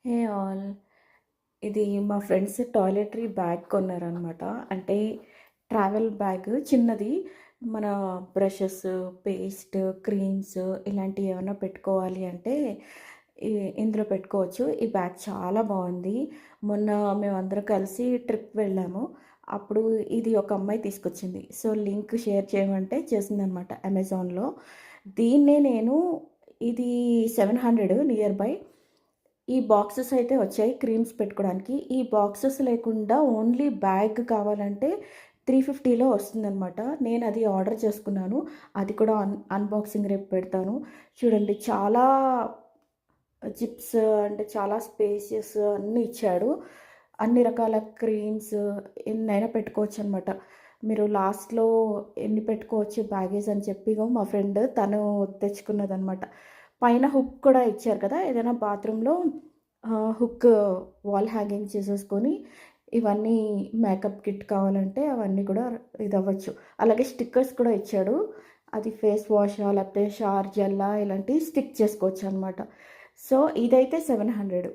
Hey all! ఇది మా friends toiletry bag కొన్నారనమాట. అంటే ట్రావెల్ బ్యాగ్ చిన్నది. మన బ్రషెస్, పేస్ట్, క్రీమ్స్ ఇలాంటివి ఏమన్నా పెట్టుకోవాలి అంటే ఇ ఇందులో పెట్టుకోవచ్చు. ఈ బ్యాగ్ చాలా బావుంది. మొన్న మేమందరం కలిసి ట్రిప్ వెళ్ళాము. అప్పుడు ఇది ఒక అమ్మాయి తీసుకొచ్చింది. సో, లింక్ షేర్ చేయమంటే చేసిందనమాట అమెజాన్‌లో. దీన్నే నేను ఇది 700 నియర్ బై. ఈ బాక్సెస్ అయితే వచ్చాయి క్రీమ్స్ పెట్టుకోవడానికి. ఈ బాక్సెస్ లేకుండా ఓన్లీ బ్యాగ్ కావాలంటే 350లో వస్తుందనమాట. నేనది ఆర్డర్ చేసుకున్నాను. అది కూడా అన్బాక్సింగ్ రేపు పెడతాను. చూడండి చాలా జిప్స్ అంటే చాలా స్పేసియస్ అన్నీ ఇచ్చాడు. అన్ని రకాల క్రీమ్స్ ఎన్నైనా పెట్టుకోవచ్చనమాట. మీరు లాస్ట్‌లో ఎన్ని పెట్టుకోవచ్చు బ్యాగేజ్ అని చెప్పి ఇగో మా ఫ్రెండ్ తను తెచ్చుకున్నదనమాట. పైన హుక్ కూడా ఇచ్చారు కదా! ఏదైనా బాత్రూమ్‌లో హుక్ వాల్ హ్యాంగింగ్ చేసేసుకొని ఇవన్నీ మేకప్ కిట్ కావాలంటే అవన్నీ కూడా ఇదవ్వచ్చు. అలాగే స్టిక్కర్స్ కూడా ఇచ్చాడు. అది ఫేస్ వాషా లేకపోతే షవర్ జెల్లా ఇలాంటివి స్టిక్ చేసుకోవచ్చనమాట. సో, ఇదైతే 700.